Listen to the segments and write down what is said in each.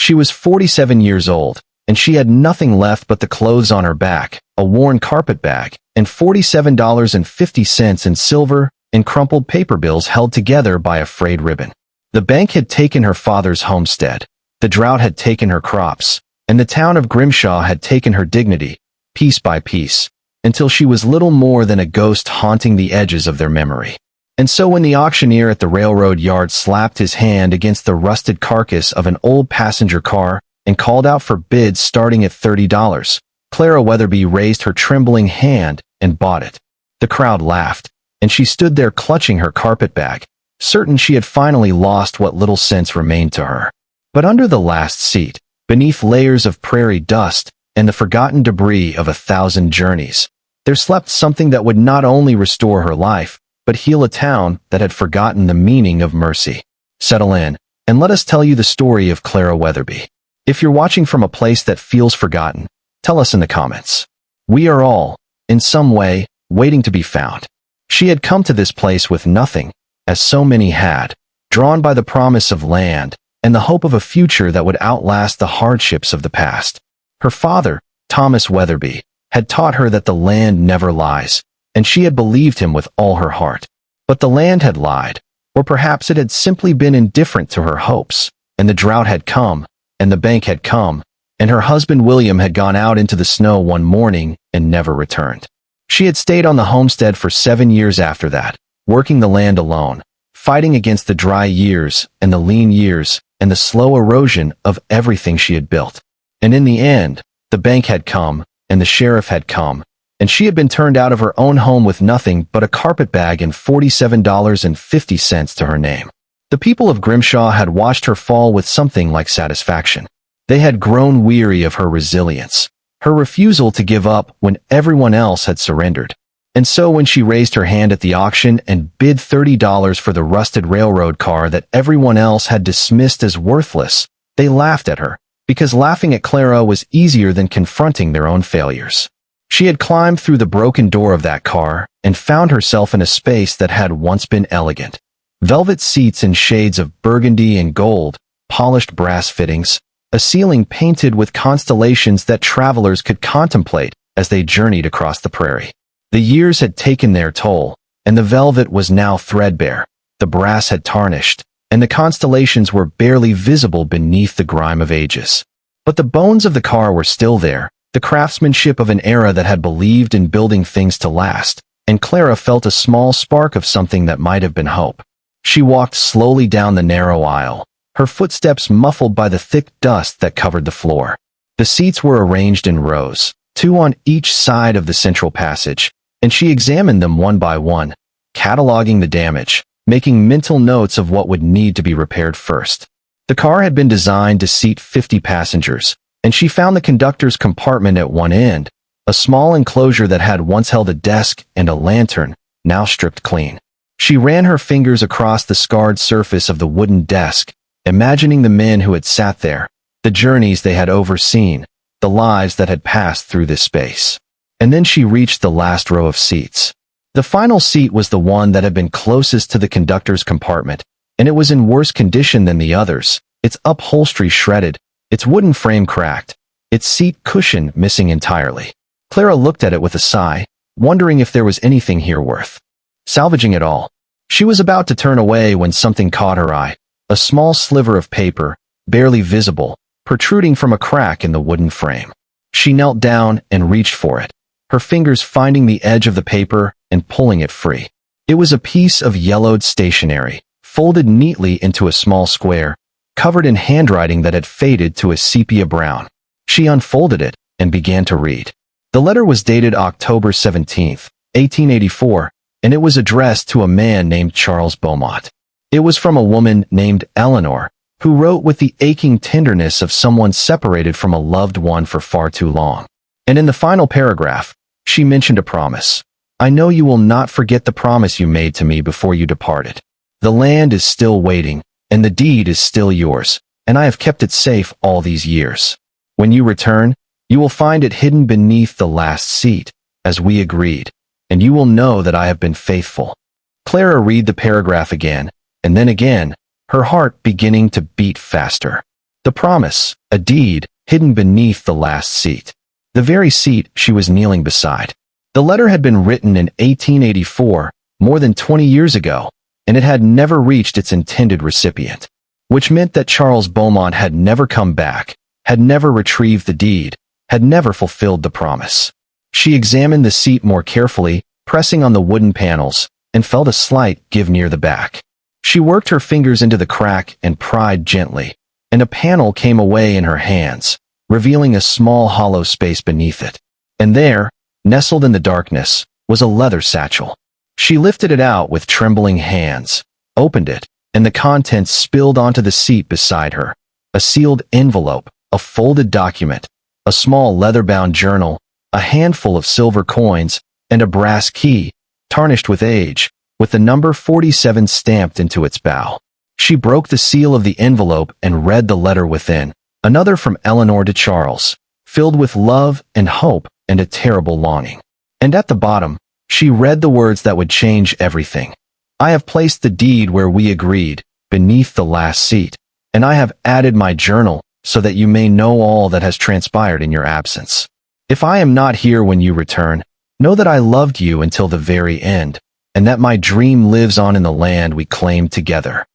She was 47 years old, and she had nothing left but the clothes on her back, a worn carpet bag, and $47.50 in silver and crumpled paper bills held together by a frayed ribbon. The bank had taken her father's homestead, the drought had taken her crops, and the town of Grimshaw had taken her dignity, piece by piece, until she was little more than a ghost haunting the edges of their memory. And so when the auctioneer at the railroad yard slapped his hand against the rusted carcass of an old passenger car and called out for bids starting at $30, Clara Weatherby raised her trembling hand and bought it. The crowd laughed, and she stood there clutching her carpet bag, certain she had finally lost what little sense remained to her. But under the last seat, beneath layers of prairie dust and the forgotten debris of 1,000 journeys, there slept something that would not only restore her life, but heal a town that had forgotten the meaning of mercy. Settle in, and let us tell you the story of Clara Weatherby. If you're watching from a place that feels forgotten, tell us in the comments. We are all, in some way, waiting to be found. She had come to this place with nothing, as so many had, drawn by the promise of land and the hope of a future that would outlast the hardships of the past. Her father, Thomas Weatherby, had taught her that the land never lies, and she had believed him with all her heart. But the land had lied, or perhaps it had simply been indifferent to her hopes, and the drought had come, and the bank had come, and her husband William had gone out into the snow one morning and never returned. She had stayed on the homestead for 7 years after that, working the land alone, fighting against the dry years and the lean years and the slow erosion of everything she had built. And in the end, the bank had come, and the sheriff had come, and she had been turned out of her own home with nothing but a carpet bag and $47.50 to her name. The people of Grimshaw had watched her fall with something like satisfaction. They had grown weary of her resilience, her refusal to give up when everyone else had surrendered. And so when she raised her hand at the auction and bid $30 for the rusted railroad car that everyone else had dismissed as worthless, they laughed at her, because laughing at Clara was easier than confronting their own failures. She had climbed through the broken door of that car and found herself in a space that had once been elegant. Velvet seats in shades of burgundy and gold, polished brass fittings, a ceiling painted with constellations that travelers could contemplate as they journeyed across the prairie. The years had taken their toll, and the velvet was now threadbare, the brass had tarnished, and the constellations were barely visible beneath the grime of ages. But the bones of the car were still there, the craftsmanship of an era that had believed in building things to last, and Clara felt a small spark of something that might have been hope. She walked slowly down the narrow aisle, her footsteps muffled by the thick dust that covered the floor. The seats were arranged in rows, 2 on each side of the central passage, and she examined them one by one, cataloging the damage, making mental notes of what would need to be repaired first. The car had been designed to seat 50 passengers, and she found the conductor's compartment at one end, a small enclosure that had once held a desk and a lantern, now stripped clean. She ran her fingers across the scarred surface of the wooden desk, imagining the men who had sat there, the journeys they had overseen, the lives that had passed through this space. And then she reached the last row of seats. The final seat was the one that had been closest to the conductor's compartment, and it was in worse condition than the others, its upholstery shredded, its wooden frame cracked, its seat cushion missing entirely. Clara looked at it with a sigh, wondering if there was anything here worth salvaging at all. She was about to turn away when something caught her eye, a small sliver of paper, barely visible, protruding from a crack in the wooden frame. She knelt down and reached for it, her fingers finding the edge of the paper and pulling it free. It was a piece of yellowed stationery, folded neatly into a small square, covered in handwriting that had faded to a sepia brown. She unfolded it and began to read. The letter was dated October 17, 1884, and it was addressed to a man named Charles Beaumont. It was from a woman named Eleanor, who wrote with the aching tenderness of someone separated from a loved one for far too long. And in the final paragraph, she mentioned a promise. I know you will not forget the promise you made to me before you departed. The land is still waiting, and the deed is still yours, and I have kept it safe all these years. When you return, you will find it hidden beneath the last seat, as we agreed, and you will know that I have been faithful. Clara read the paragraph again, and then again, her heart beginning to beat faster. The promise, a deed, hidden beneath the last seat. The very seat she was kneeling beside. The letter had been written in 1884, more than 20 years ago, and it had never reached its intended recipient, which meant that Charles Beaumont had never come back, had never retrieved the deed, had never fulfilled the promise. She examined the seat more carefully, pressing on the wooden panels, and felt a slight give near the back. She worked her fingers into the crack and pried gently, and a panel came away in her hands, revealing a small hollow space beneath it. And there, nestled in the darkness, was a leather satchel. She lifted it out with trembling hands, opened it, and the contents spilled onto the seat beside her. A sealed envelope, a folded document, a small leather-bound journal, a handful of silver coins, and a brass key, tarnished with age, with the number 47 stamped into its bow. She broke the seal of the envelope and read the letter within, another from Eleanor to Charles, filled with love and hope and a terrible longing. And at the bottom, she read the words that would change everything. I have placed the deed where we agreed, beneath the last seat, and I have added my journal so that you may know all that has transpired in your absence. If I am not here when you return, know that I loved you until the very end, and that my dream lives on in the land we claimed together.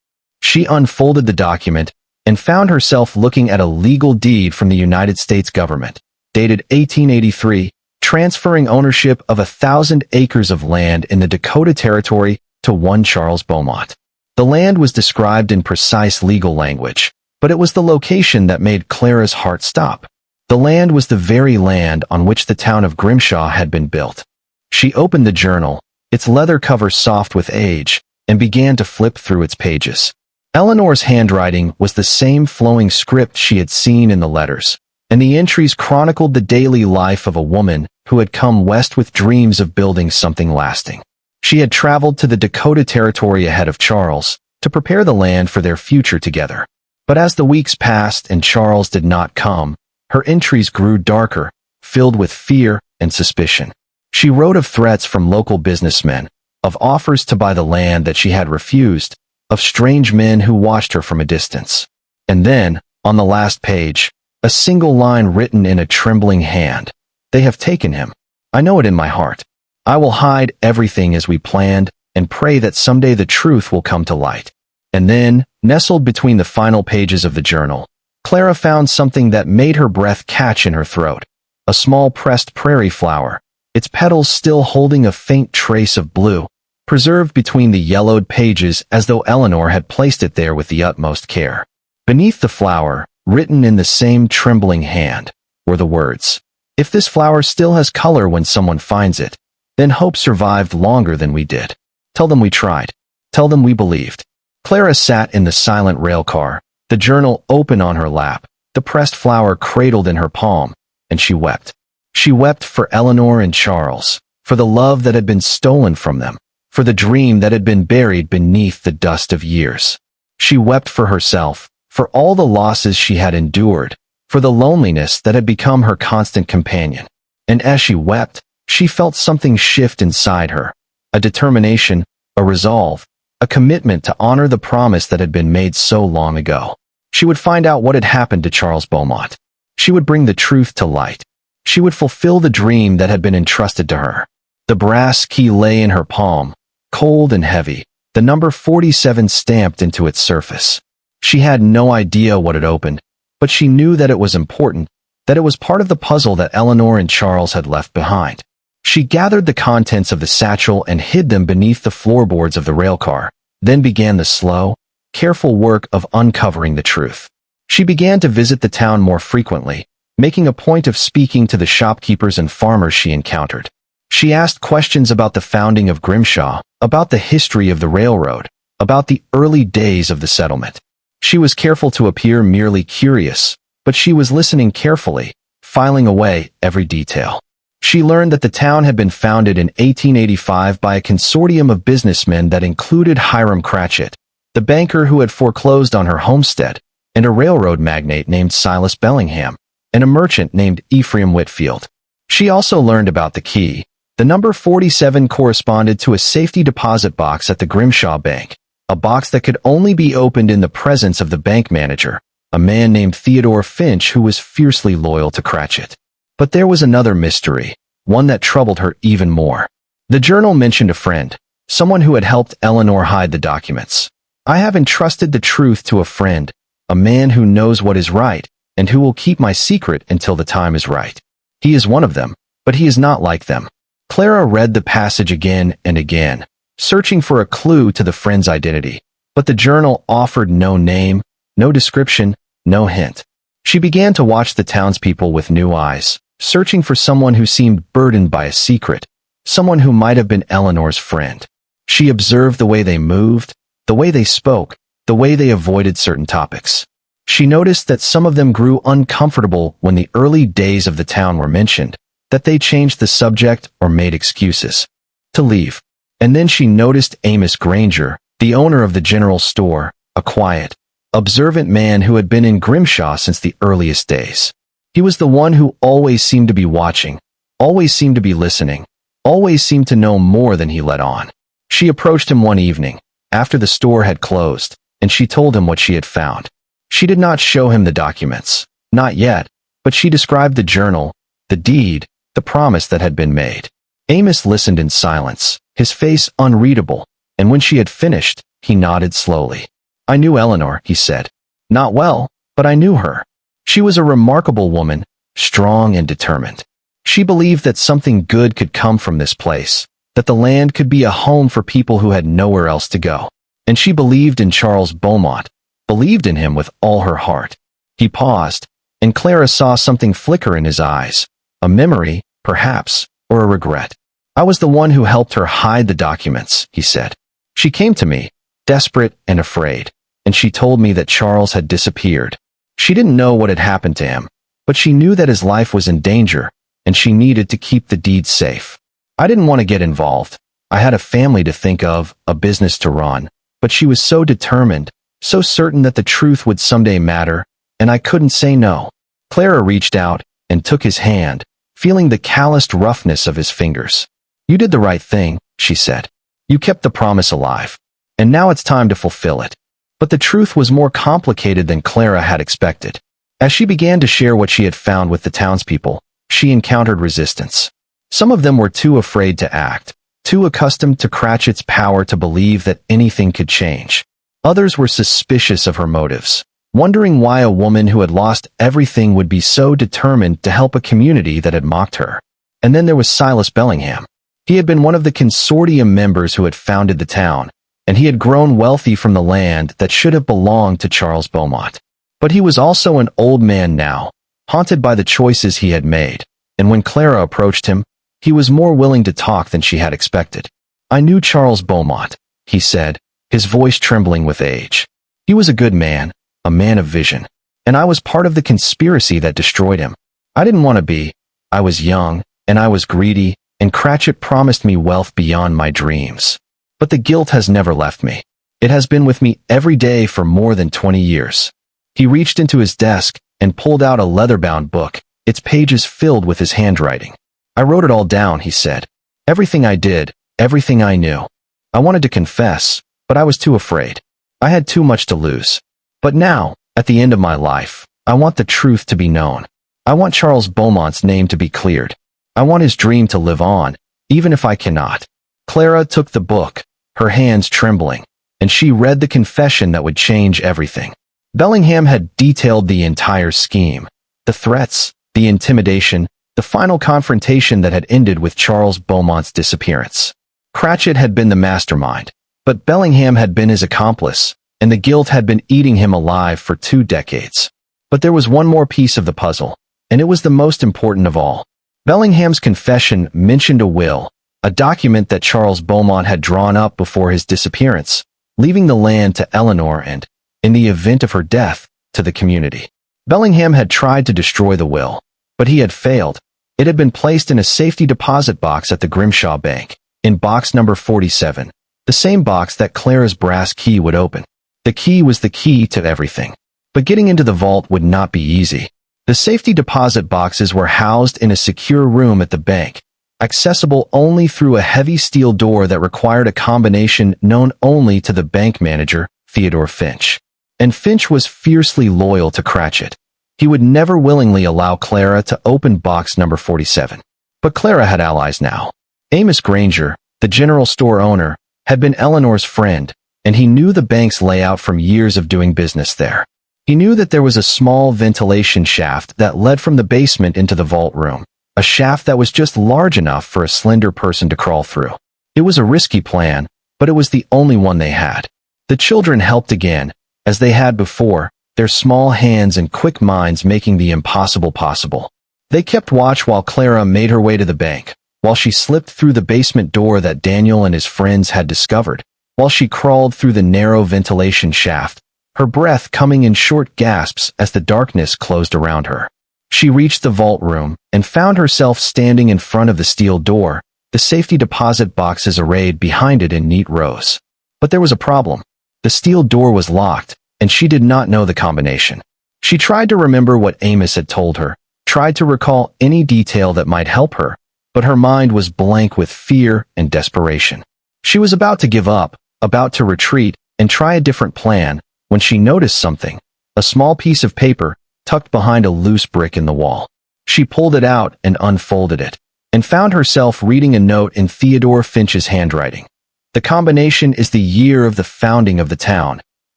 She unfolded the document and found herself looking at a legal deed from the United States government, dated 1883, transferring ownership of 1,000 acres of land in the Dakota Territory to one Charles Beaumont. The land was described in precise legal language, but it was the location that made Clara's heart stop. The land was the very land on which the town of Grimshaw had been built. She opened the journal, its leather cover soft with age, and began to flip through its pages. Eleanor's handwriting was the same flowing script she had seen in the letters, and the entries chronicled the daily life of a woman who had come west with dreams of building something lasting. She had traveled to the Dakota Territory ahead of Charles to prepare the land for their future together. But as the weeks passed and Charles did not come, her entries grew darker, filled with fear and suspicion. She wrote of threats from local businessmen, of offers to buy the land that she had refused, of strange men who watched her from a distance. And then, on the last page, a single line written in a trembling hand. They have taken him. I know it in my heart. I will hide everything as we planned and pray that someday the truth will come to light. And then, nestled between the final pages of the journal, Clara found something that made her breath catch in her throat. A small pressed prairie flower, its petals still holding a faint trace of blue, preserved between the yellowed pages as though Eleanor had placed it there with the utmost care. Beneath the flower, written in the same trembling hand, were the words, "If this flower still has color when someone finds it, then hope survived longer than we did. Tell them we tried. Tell them we believed." Clara sat in the silent rail car, the journal open on her lap, the pressed flower cradled in her palm, and she wept. She wept for Eleanor and Charles, for the love that had been stolen from them, for the dream that had been buried beneath the dust of years. She wept for herself, for all the losses she had endured, for the loneliness that had become her constant companion. And as she wept, she felt something shift inside her, a determination, a resolve, a commitment to honor the promise that had been made so long ago. She would find out what had happened to Charles Beaumont. She would bring the truth to light. She would fulfill the dream that had been entrusted to her. The brass key lay in her palm, cold and heavy, the number 47 stamped into its surface. She had no idea what it opened, but she knew that it was important, that it was part of the puzzle that Eleanor and Charles had left behind. She gathered the contents of the satchel and hid them beneath the floorboards of the railcar, then began the slow, careful work of uncovering the truth. She began to visit the town more frequently, making a point of speaking to the shopkeepers and farmers she encountered. She asked questions about the founding of Grimshaw, about the history of the railroad, about the early days of the settlement. She was careful to appear merely curious, but she was listening carefully, filing away every detail. She learned that the town had been founded in 1885 by a consortium of businessmen that included Hiram Cratchit, the banker who had foreclosed on her homestead, and a railroad magnate named Silas Bellingham, and a merchant named Ephraim Whitfield. She also learned about the key. The number 47 corresponded to a safety deposit box at the Grimshaw Bank, a box that could only be opened in the presence of the bank manager, a man named Theodore Finch who was fiercely loyal to Cratchit. But there was another mystery, one that troubled her even more. The journal mentioned a friend, someone who had helped Eleanor hide the documents. I have entrusted the truth to a friend, a man who knows what is right, and who will keep my secret until the time is right. He is one of them, but he is not like them. Clara read the passage again and again, searching for a clue to the friend's identity, but the journal offered no name, no description, no hint. She began to watch the townspeople with new eyes, searching for someone who seemed burdened by a secret, someone who might have been Eleanor's friend. She observed the way they moved, the way they spoke, the way they avoided certain topics. She noticed that some of them grew uncomfortable when the early days of the town were mentioned, that they changed the subject or made excuses to leave. And then she noticed Amos Granger, the owner of the general store, a quiet, observant man who had been in Grimshaw since the earliest days. He was the one who always seemed to be watching, always seemed to be listening, always seemed to know more than he let on. She approached him one evening, after the store had closed, and she told him what she had found. She did not show him the documents, not yet, but she described the journal, the deed, the promise that had been made. Amos listened in silence, his face unreadable, and when she had finished, he nodded slowly. I knew Eleanor, he said. Not well, but I knew her. She was a remarkable woman, strong and determined. She believed that something good could come from this place, that the land could be a home for people who had nowhere else to go. And she believed in Charles Beaumont, believed in him with all her heart. He paused, and Clara saw something flicker in his eyes, a memory, perhaps, or a regret. I was the one who helped her hide the documents, he said. She came to me, desperate and afraid, and she told me that Charles had disappeared. She didn't know what had happened to him, but she knew that his life was in danger, and she needed to keep the deed safe. I didn't want to get involved. I had a family to think of, a business to run, but she was so determined, so certain that the truth would someday matter, and I couldn't say no. Clara reached out and took his hand, feeling the calloused roughness of his fingers. You did the right thing, she said. You kept the promise alive, and now it's time to fulfill it. But the truth was more complicated than Clara had expected. As she began to share what she had found with the townspeople, she encountered resistance. Some of them were too afraid to act, too accustomed to Cratchit's power to believe that anything could change. Others were suspicious of her motives, wondering why a woman who had lost everything would be so determined to help a community that had mocked her. And then there was Silas Bellingham. He had been one of the consortium members who had founded the town, and he had grown wealthy from the land that should have belonged to Charles Beaumont. But he was also an old man now, haunted by the choices he had made, and when Clara approached him, he was more willing to talk than she had expected. I knew Charles Beaumont, he said, his voice trembling with age. He was a good man, a man of vision, and I was part of the conspiracy that destroyed him. I didn't want to be. I was young, and I was greedy, and Cratchit promised me wealth beyond my dreams. But the guilt has never left me. It has been with me every day for more than 20 years. He reached into his desk and pulled out a leather-bound book, its pages filled with his handwriting. I wrote it all down, he said. Everything I did, everything I knew. I wanted to confess, but I was too afraid. I had too much to lose. But now, at the end of my life, I want the truth to be known. I want Charles Beaumont's name to be cleared. I want his dream to live on, even if I cannot. Clara took the book, her hands trembling, and she read the confession that would change everything. Bellingham had detailed the entire scheme, the threats, the intimidation, the final confrontation that had ended with Charles Beaumont's disappearance. Cratchit had been the mastermind, but Bellingham had been his accomplice, and the guilt had been eating him alive for 2 decades. But there was one more piece of the puzzle, and it was the most important of all. Bellingham's confession mentioned a will, a document that Charles Beaumont had drawn up before his disappearance, leaving the land to Eleanor and, in the event of her death, to the community. Bellingham had tried to destroy the will, but he had failed. It had been placed in a safety deposit box at the Grimshaw Bank, in box number 47, the same box that Clara's brass key would open. The key was the key to everything. But getting into the vault would not be easy. The safety deposit boxes were housed in a secure room at the bank, accessible only through a heavy steel door that required a combination known only to the bank manager, Theodore Finch. And Finch was fiercely loyal to Cratchit. He would never willingly allow Clara to open box number 47. But Clara had allies now. Amos Granger, the general store owner, had been Eleanor's friend, and he knew the bank's layout from years of doing business there. He knew that there was a small ventilation shaft that led from the basement into the vault room, a shaft that was just large enough for a slender person to crawl through. It was a risky plan, but it was the only one they had. The children helped again, as they had before, their small hands and quick minds making the impossible possible. They kept watch while Clara made her way to the bank, while she slipped through the basement door that Daniel and his friends had discovered, while she crawled through the narrow ventilation shaft, her breath coming in short gasps as the darkness closed around her. She reached the vault room and found herself standing in front of the steel door, the safety deposit boxes arrayed behind it in neat rows. But there was a problem. The steel door was locked, and she did not know the combination. She tried to remember what Amos had told her, tried to recall any detail that might help her, but her mind was blank with fear and desperation. She was about to give up, about to retreat and try a different plan, when she noticed something, a small piece of paper tucked behind a loose brick in the wall. She pulled it out and unfolded it, and found herself reading a note in Theodore Finch's handwriting. The combination is the year of the founding of the town,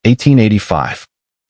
1885.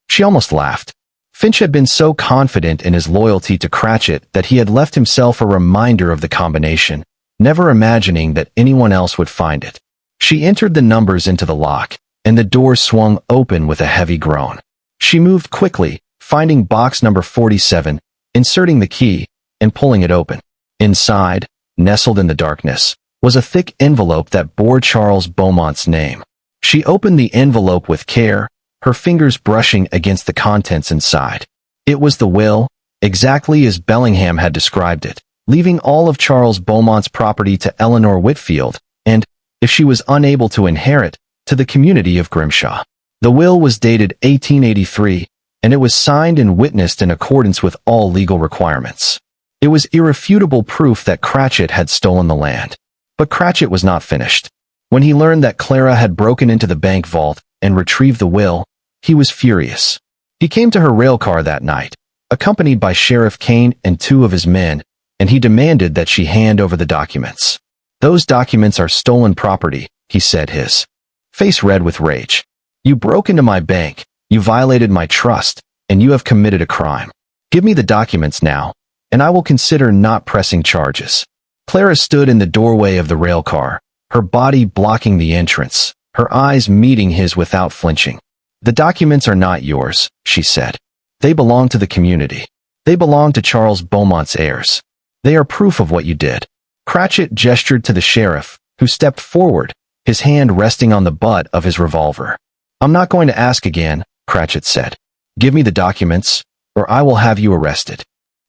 She almost laughed. Finch had been so confident in his loyalty to Cratchit that he had left himself a reminder of the combination, never imagining that anyone else would find it. She entered the numbers into the lock, and the door swung open with a heavy groan. She moved quickly, finding box number 47, inserting the key, and pulling it open. Inside, nestled in the darkness, was a thick envelope that bore Charles Beaumont's name. She opened the envelope with care, her fingers brushing against the contents inside. It was the will, exactly as Bellingham had described it, leaving all of Charles Beaumont's property to Eleanor Whitfield, and, if she was unable to inherit, to the community of Grimshaw. The will was dated 1883, and it was signed and witnessed in accordance with all legal requirements. It was irrefutable proof that Cratchit had stolen the land. But Cratchit was not finished. When he learned that Clara had broken into the bank vault and retrieved the will, he was furious. He came to her railcar that night, accompanied by Sheriff Kane and 2 of his men, and he demanded that she hand over the documents. "Those documents are stolen property," he said, his face red with rage. "You broke into my bank, you violated my trust, and you have committed a crime. Give me the documents now, and I will consider not pressing charges." Clara stood in the doorway of the railcar, her body blocking the entrance, her eyes meeting his without flinching. "The documents are not yours," she said. "They belong to the community. They belong to Charles Beaumont's heirs. They are proof of what you did." Cratchit gestured to the sheriff, who stepped forward, his hand resting on the butt of his revolver. "I'm not going to ask again," Cratchit said. "Give me the documents, or I will have you arrested."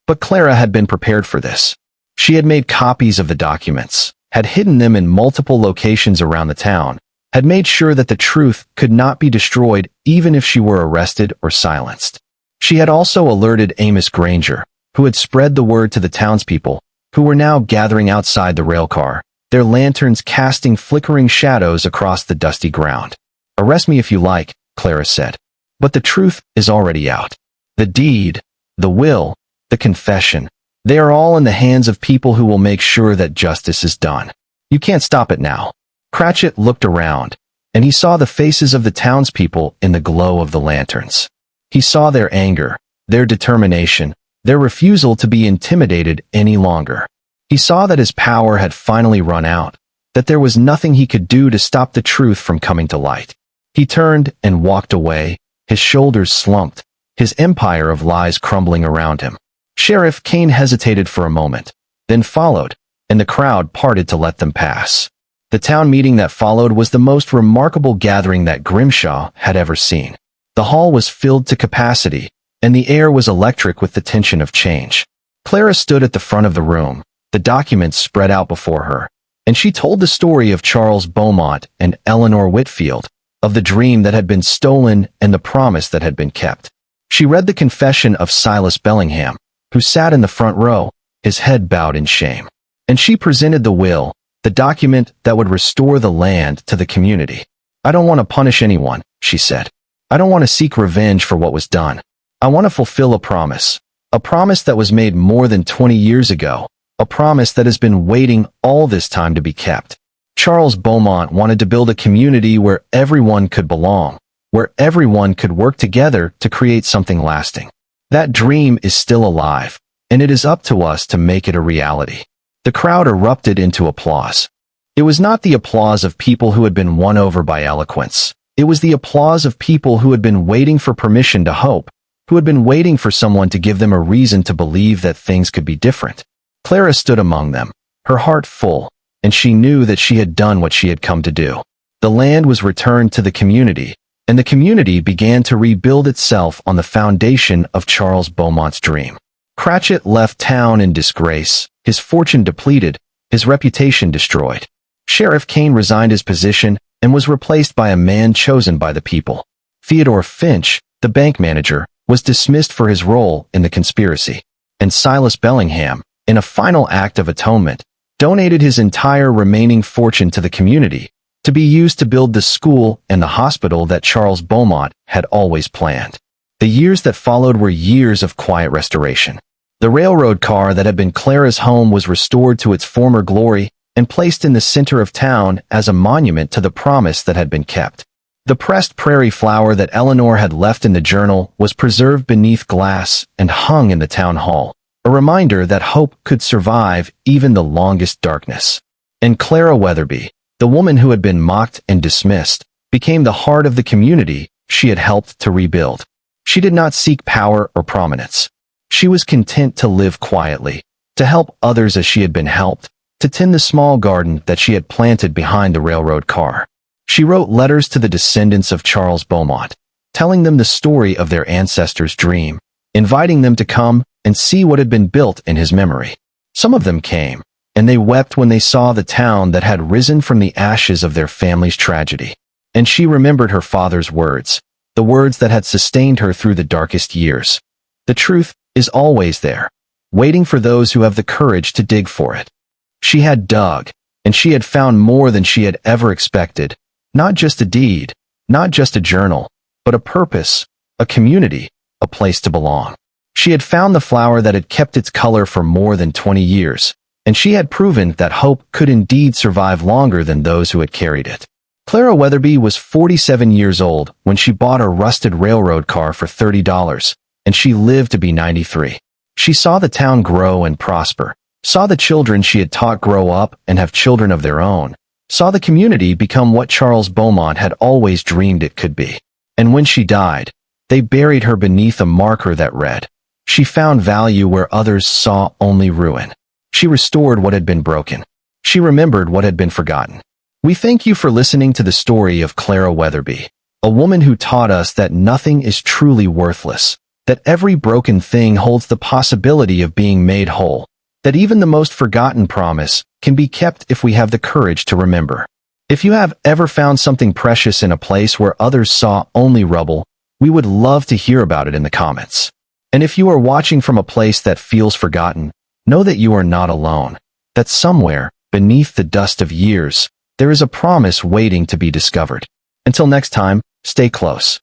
But Clara had been prepared for this. She had made copies of the documents, had hidden them in multiple locations around the town, had made sure that the truth could not be destroyed even if she were arrested or silenced. She had also alerted Amos Granger, who had spread the word to the townspeople, who were now gathering outside the railcar, their lanterns casting flickering shadows across the dusty ground. "Arrest me if you like," Clara said. "But the truth is already out. The deed, the will, the confession, they are all in the hands of people who will make sure that justice is done. You can't stop it now." Cratchit looked around, and he saw the faces of the townspeople in the glow of the lanterns. He saw their anger, their determination, their refusal to be intimidated any longer. He saw that his power had finally run out, that there was nothing he could do to stop the truth from coming to light. He turned and walked away, his shoulders slumped, his empire of lies crumbling around him. Sheriff Kane hesitated for a moment, then followed, and the crowd parted to let them pass. The town meeting that followed was the most remarkable gathering that Grimshaw had ever seen. The hall was filled to capacity, and the air was electric with the tension of change. Clara stood at the front of the room, the documents spread out before her, and she told the story of Charles Beaumont and Eleanor Whitfield, of the dream that had been stolen and the promise that had been kept. She read the confession of Silas Bellingham, who sat in the front row, his head bowed in shame. And she presented the will, the document that would restore the land to the community. "I don't want to punish anyone," she said. I don't want to seek revenge for what was done. I want to fulfill a promise that was made more than 20 years ago, a promise that has been waiting all this time to be kept. Charles Beaumont wanted to build a community where everyone could belong, where everyone could work together to create something lasting. That dream is still alive, and it is up to us to make it a reality. The crowd erupted into applause. It was not the applause of people who had been won over by eloquence. It was the applause of people who had been waiting for permission to hope, who had been waiting for someone to give them a reason to believe that things could be different. Clara stood among them, her heart full, and she knew that she had done what she had come to do. The land was returned to the community, and the community began to rebuild itself on the foundation of Charles Beaumont's dream. Cratchit left town in disgrace, his fortune depleted, his reputation destroyed. Sheriff Kane resigned his position and was replaced by a man chosen by the people. Theodore Finch, the bank manager, was dismissed for his role in the conspiracy, and Silas Bellingham, in a final act of atonement, donated his entire remaining fortune to the community, to be used to build the school and the hospital that Charles Beaumont had always planned. The years that followed were years of quiet restoration. The railroad car that had been Clara's home was restored to its former glory and placed in the center of town as a monument to the promise that had been kept. The pressed prairie flower that Eleanor had left in the journal was preserved beneath glass and hung in the town hall, a reminder that hope could survive even the longest darkness. And Clara Weatherby, the woman who had been mocked and dismissed, became the heart of the community she had helped to rebuild. She did not seek power or prominence. She was content to live quietly, to help others as she had been helped, to tend the small garden that she had planted behind the railroad car. She wrote letters to the descendants of Charles Beaumont, telling them the story of their ancestors' dream, inviting them to come and see what had been built in his memory. Some of them came, and they wept when they saw the town that had risen from the ashes of their family's tragedy. And she remembered her father's words, the words that had sustained her through the darkest years. The truth is always there, waiting for those who have the courage to dig for it. She had dug, and she had found more than she had ever expected. Not just a deed, not just a journal, but a purpose, a community, a place to belong. She had found the flower that had kept its color for more than 20 years, and she had proven that hope could indeed survive longer than those who had carried it. Clara Weatherby was 47 years old when she bought a rusted railroad car for $30, and she lived to be 93. She saw the town grow and prosper, saw the children she had taught grow up and have children of their own, saw the community become what Charles Beaumont had always dreamed it could be. And when she died, they buried her beneath a marker that read, "She found value where others saw only ruin." She restored what had been broken. She remembered what had been forgotten. We thank you for listening to the story of Clara Weatherby, a woman who taught us that nothing is truly worthless, that every broken thing holds the possibility of being made whole, that even the most forgotten promise can be kept if we have the courage to remember. If you have ever found something precious in a place where others saw only rubble, we would love to hear about it in the comments. And if you are watching from a place that feels forgotten, know that you are not alone, that somewhere, beneath the dust of years, there is a promise waiting to be discovered. Until next time, stay close.